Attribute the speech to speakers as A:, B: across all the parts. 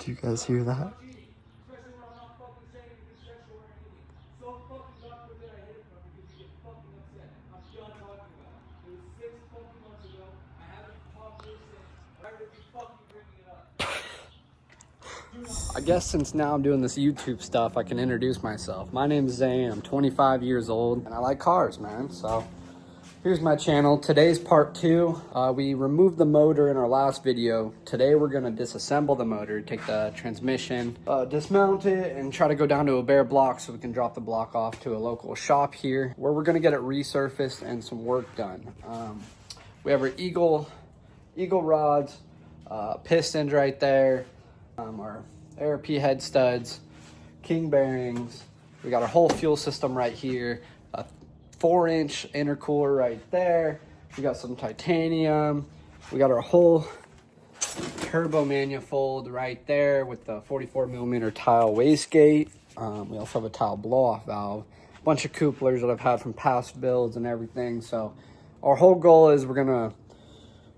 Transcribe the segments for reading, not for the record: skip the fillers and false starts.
A: you guys hear that? I guess since now I'm doing this YouTube stuff, I can introduce myself. My name is Zane, I'm 25 years old, and I like cars, man. So here's my channel. Today's part 2. We removed the motor in our last video. Today we're gonna disassemble the motor, take the transmission, dismount it, and try to go down to a bare block so we can drop the block off to a local shop here, where we're gonna get it resurfaced and some work done. We have our Eagle rods, pistons right there, our ARP head studs, king bearings. We got our whole fuel system right here, a 4-inch intercooler right there. We got some titanium. We got our whole turbo manifold right there with the 44mm tile wastegate. We also have a tile blow-off valve, a bunch of couplers that I've had from past builds and everything. So our whole goal is we're gonna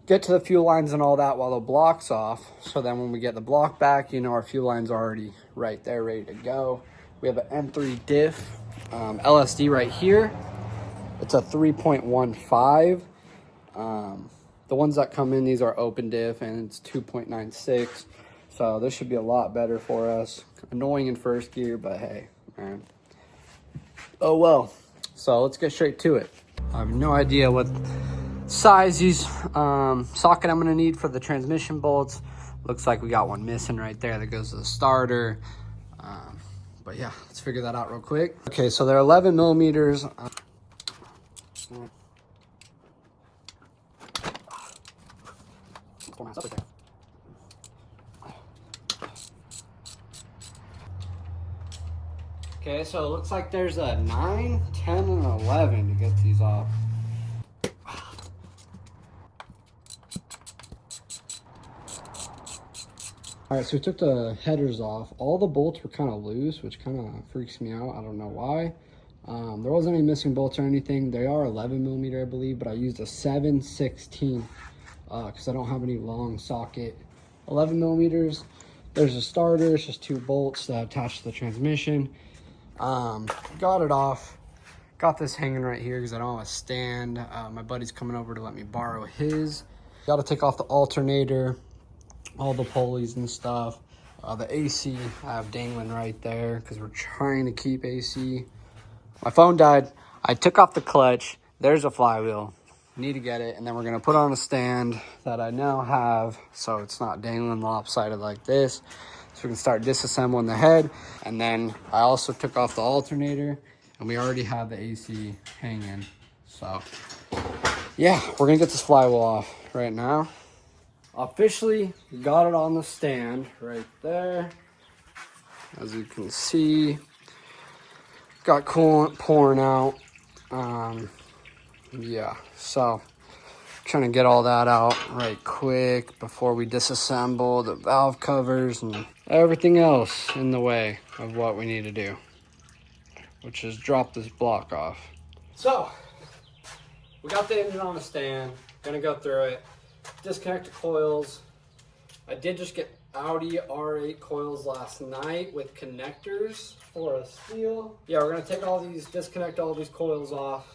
A: get to the fuel lines and all that while the block's off. So then when we get the block back, you know, our fuel line's already right there, ready to go. We have an M3 diff, LSD right here. It's a 3.15. The ones that come in, these are open diff, and it's 2.96. So this should be a lot better for us. Annoying in first gear, but hey, man. Oh well. So let's get straight to it. I have no idea what size these socket I'm gonna need for the transmission bolts. Looks like we got one missing right there that goes to the starter. But yeah, let's figure that out real quick. Okay, so they're 11 millimeters. Okay, so it looks like there's a 9, 10, and 11 to get these off. All right, so we took the headers off. All the bolts were kind of loose, which kind of freaks me out. I don't know why. There wasn't any missing bolts or anything. They are 11 millimeter, I believe, but I used a 7/16 because I don't have any long socket. 11 millimeters. There's a starter. It's just 2 bolts that attach to the transmission. Got it off. Got this hanging right here because I don't have a stand. My buddy's coming over to let me borrow his. Got to take off the alternator, all the pulleys and stuff. The AC I have dangling right there because we're trying to keep AC. My phone died. I took off the clutch. There's a flywheel. Need to get it. And then we're going to put on a stand that I now have so it's not dangling lopsided like this. So we can start disassembling the head. And then I also took off the alternator and we already have the AC hanging. So yeah, we're going to get this flywheel off right now. Officially got it on the stand right there. As you can see, got coolant pouring out. Yeah, so trying to get all that out right quick before we disassemble the valve covers and everything else in the way of what we need to do, which is drop this block off. So we got the engine on the stand, gonna go through it. Disconnect the coils. I did just get Audi R8 coils last night with connectors for a steel. Yeah, we're gonna take all these, disconnect all these coils off,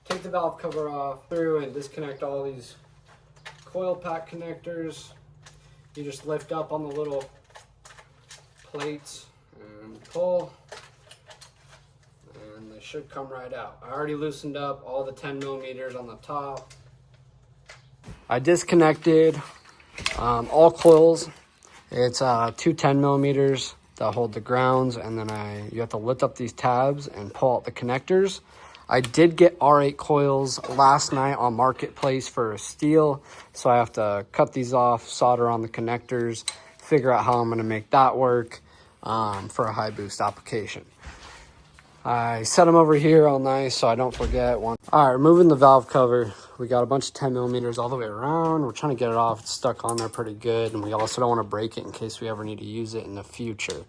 A: take the valve cover off, through and disconnect all these coil pack connectors. You just lift up on the little plates and pull, and they should come right out. I already loosened up all the 10 millimeters on the top. I disconnected all coils. It's 2 10 millimeters that hold the grounds, and then you have to lift up these tabs and pull out the connectors. I did get R8 coils last night on Marketplace for a steel, so I have to cut these off, solder on the connectors, figure out how I'm gonna make that work for a high boost application. I set them over here all nice so I don't forget one. All right, removing the valve cover. We got a bunch of 10 millimeters all the way around. We're trying to get it off. It's stuck on there pretty good. And we also don't want to break it in case we ever need to use it in the future.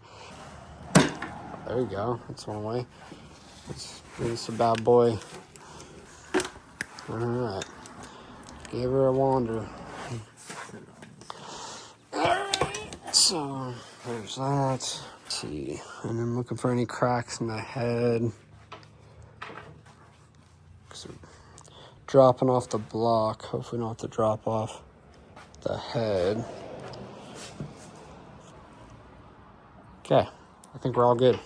A: There you go. That's one way. Let's bring this a bad boy. All right. Give her a wander. All right. So there's that. Let's see, and I'm looking for any cracks in the head. So dropping off the block. Hopefully not have to drop off the head. Okay, I think we're all good.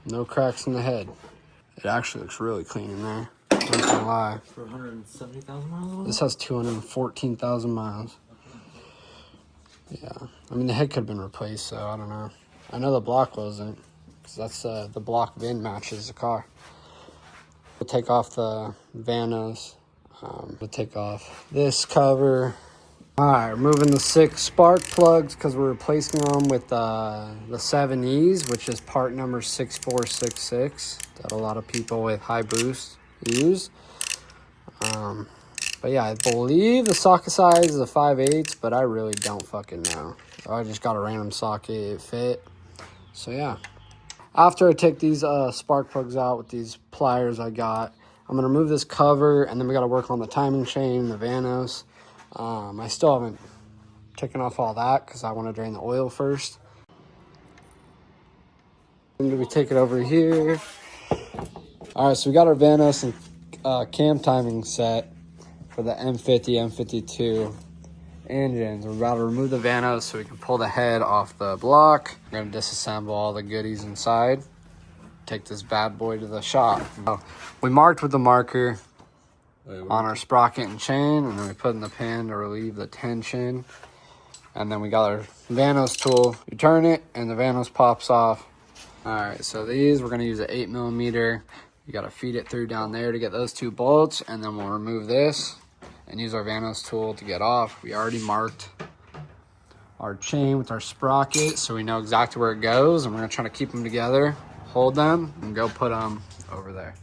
A: No cracks in the head. It actually looks really clean in there. Not gonna lie.
B: For 170,000 miles?
A: This has 214,000 miles. Yeah, I mean the head could have been replaced, so I don't know. I know the block wasn't, because that's the block VIN matches the car. We'll take off the Vanos. We'll take off this cover. All right, removing the 6 spark plugs because we're replacing them with the 7Es, which is part number 6466 that a lot of people with high boost use. But yeah, I believe the socket size is a 5/8, but I really don't fucking know. I just got a random socket, it fit. So yeah. After I take these spark plugs out with these pliers I got, I'm gonna remove this cover, and then we gotta work on the timing chain, the Vanos. I still haven't taken off all that because I want to drain the oil first. And we take it over here. All right, so we got our Vanos and cam timing set for the M50, M52 engines. We're about to remove the Vanos so we can pull the head off the block. We're going to disassemble all the goodies inside. Take this bad boy to the shop. So we marked with the marker on our sprocket and chain, and then we put in the pin to relieve the tension. And then we got our Vanos tool. You turn it and the Vanos pops off. All right, so these, we're gonna use an 8mm. You gotta feed it through down there to get those 2 bolts, and then we'll remove this and use our Vanos tool to get off. We already marked our chain with our sprocket, so we know exactly where it goes, and we're gonna try to keep them together, hold them, and go put them over there.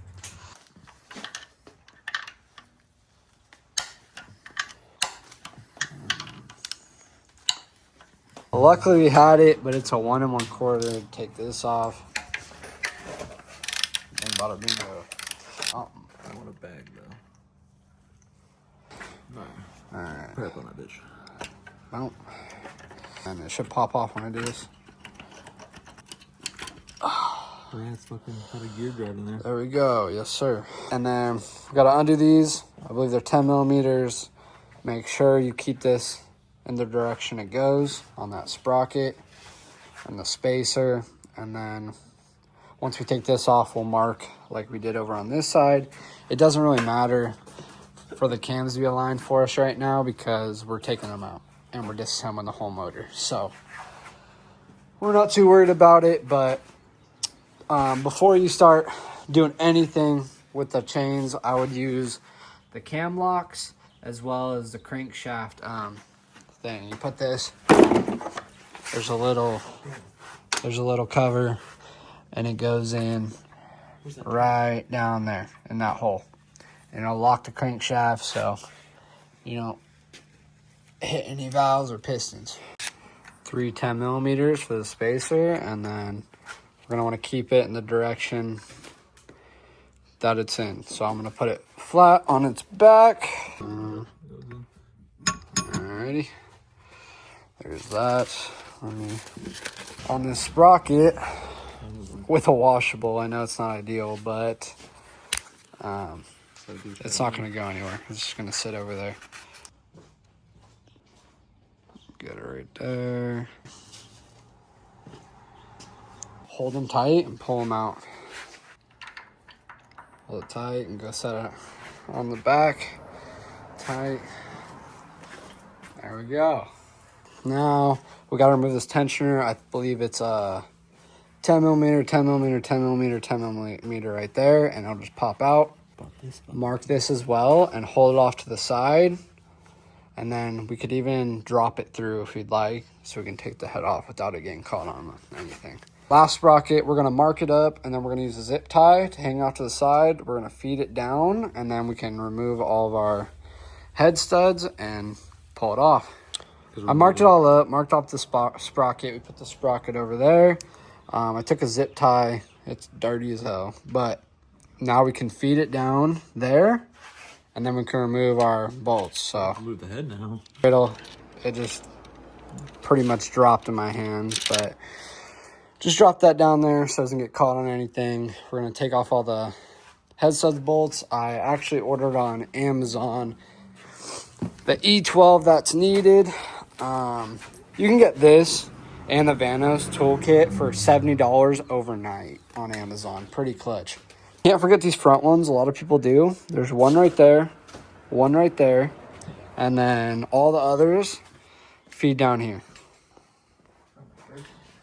A: Luckily we had it, but it's a 1 1/4. Take this off. And bada bingo. Oh,
B: I want a bag though.
A: alright.
B: Prep on that bitch.
A: Well, and it should pop off when I do this.
B: Oh yeah, it's fucking had a gear drive in there.
A: There we go. Yes, sir. And then we gotta undo these. I believe they're 10mm. Make sure you keep this in the direction it goes on that sprocket and the spacer. And then once we take this off, we'll mark like we did over on this side. It doesn't really matter for the cams to be aligned for us right now because we're taking them out and we're disassembling the whole motor. So we're not too worried about it, but before you start doing anything with the chains, I would use the cam locks as well as the crankshaft thing. You put this, there's a little cover, and it goes in right down there in that hole, and it'll lock the crankshaft so you don't hit any valves or pistons. 3 10mm for the spacer, and then we're gonna want to keep it in the direction that it's in. So I'm gonna put it flat on its back. Alrighty. There's that. On this sprocket with a washable. I know it's not ideal, but it's not going to go anywhere. It's just going to sit over there. Get it right there. Hold them tight and pull them out. Hold it tight and go set it on the back. Tight. There we go. Now we got to remove this tensioner. I believe it's a 10mm, 10mm, 10mm, 10mm right there, and it'll just pop out. Mark this as well and hold it off to the side, and then we could even drop it through if you'd like, so we can take the head off without it getting caught on anything. Last sprocket, we're gonna mark it up, and then we're gonna use a zip tie to hang out to the side. We're gonna feed it down, and then we can remove all of our head studs and pull it off. I marked it all up, marked off the sprocket. We put the sprocket over there. I took a zip tie. It's dirty as hell, but now we can feed it down there, and then we can remove our bolts. So
B: move the head now.
A: it just pretty much dropped in my hand, but just drop that down there so it doesn't get caught on anything. We're going to take off all the head studs bolts. I actually ordered on Amazon the E12 that's needed. You can get this and the Vanos toolkit for $70 overnight on Amazon. Pretty clutch. Can't forget these front ones. A lot of people do. There's one right there, and then all the others feed down here.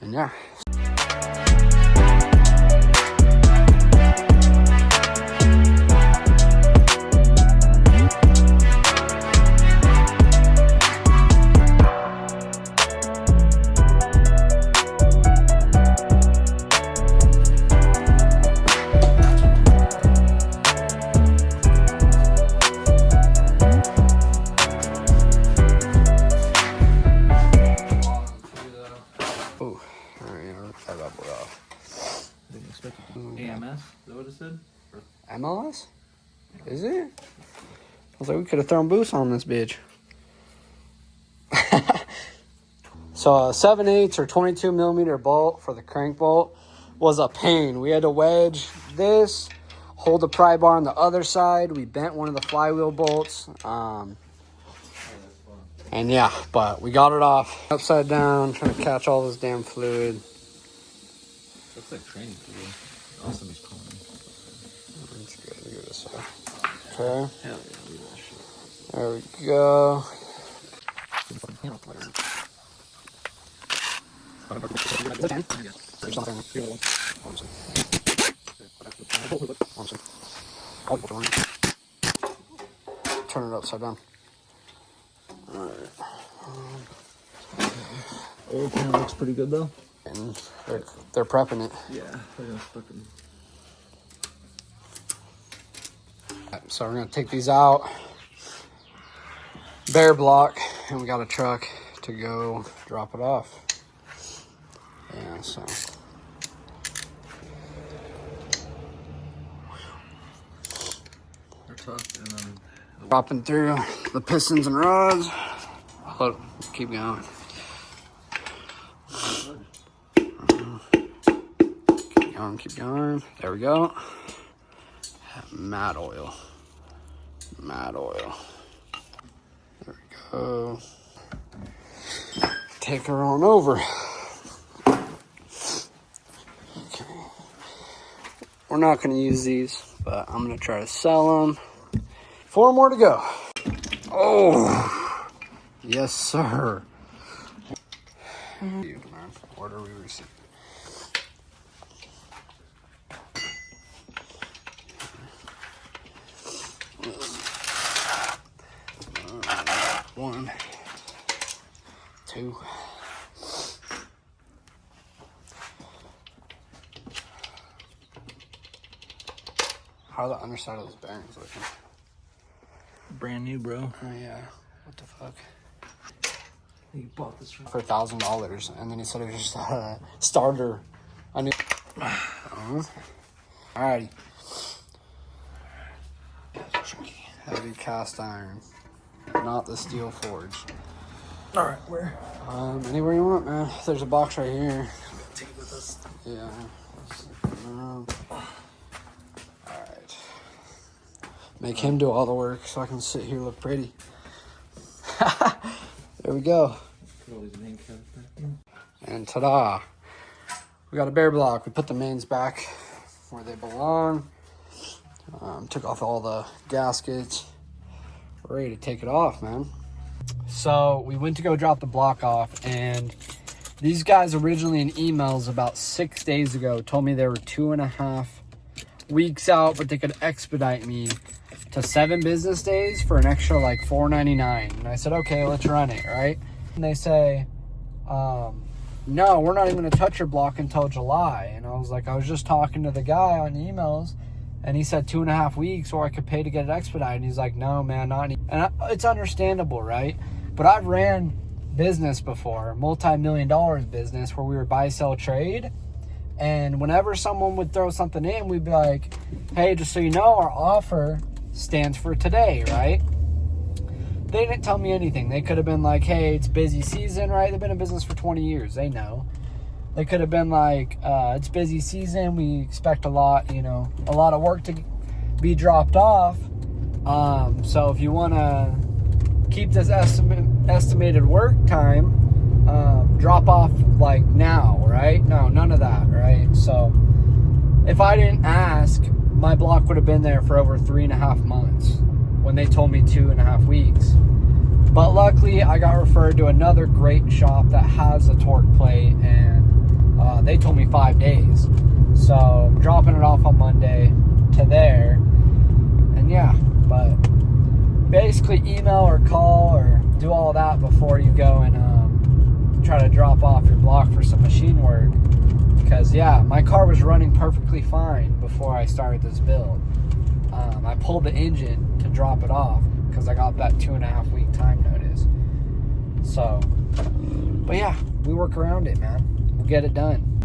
A: And yeah.
B: Didn't expect it to be AMS, is that what it said? Or
A: MLS? Is it? I was like, we could have thrown boost on this bitch. So a 7/8 or 22 millimeter bolt for the crank bolt was a pain. We had to wedge this, hold the pry bar on the other side. We bent one of the flywheel bolts. And yeah, but we got it off. Upside down, trying to catch all this damn fluid.
B: looks like training for you. Awesome, he's calling me.
A: That's good. Look at this. Okay.
B: Hell yeah, leave that shit.
A: There we go. Turn it upside down. Alright.
B: Oil pan looks pretty good though.
A: And they're prepping it.
B: Yeah, they're gonna fucking.
A: So we're gonna take these out. Bear block, and we got a truck to go drop it off. Yeah, so.
B: They're tough, and then.
A: Dropping through the pistons and rods. Hold, keep going. Keep going. There we go. Matte oil. Matte oil. There we go. Take her on over. Okay. We're not going to use these, but I'm going to try to sell them. 4 more to go. Oh, yes, sir. Order we received. One, two. How are the underside of those bearings looking?
B: Brand new, bro.
A: Oh yeah. What the fuck?
B: You bought this from
A: For $1,000, and then he said it was just a starter. I knew. Alrighty. Heavy cast iron, not the steel forge.
B: All right, where?
A: Anywhere you want, man. There's a box right here.
B: Take it with us.
A: Yeah. Alright. Make him do all the work so I can sit here and look pretty. There we go.
B: Put all these main cabs back in.
A: And ta-da. We got a bear block. We put the mains back where they belong. Took off all the gaskets. We're ready to take it off, man. So we went to go drop the block off, and these guys originally in emails about 6 days ago told me they were 2.5 weeks out, but they could expedite me to 7 business days for an extra like $4.99. And I said, okay, let's run it, right? And they say, no, we're not even gonna touch your block until July. And I was like, I was just talking to the guy on emails, and he said 2.5 weeks, or I could pay to get it expedited. And he's like, no, man, not any. And it's understandable, right? But I've ran business before, multi-million-dollar business, where we were buy, sell, trade. And whenever someone would throw something in, we'd be like, hey, just so you know, our offer stands for today, right? they didn't tell me anything. They could have been like, hey, it's busy season, right? They've been in business for 20 years. They know. They could have been like, it's busy season. We expect a lot of work to be dropped off. So if you want to keep this estimated work time, drop off like now, right? No, none of that, right? So if I didn't ask, my block would have been there for over 3.5 months when they told me 2.5 weeks. But luckily, I got referred to another great shop that has a torque plate, and they told me 5 days. So I'm dropping it off on Monday to there. And yeah, but basically email or call or do all that before you go and try to drop off your block for some machine work. Because yeah, my car was running perfectly fine before I started this build. I pulled the engine to drop it off because I got that 2.5 week time notice. So, but yeah, we work around it, man. We'll get it done.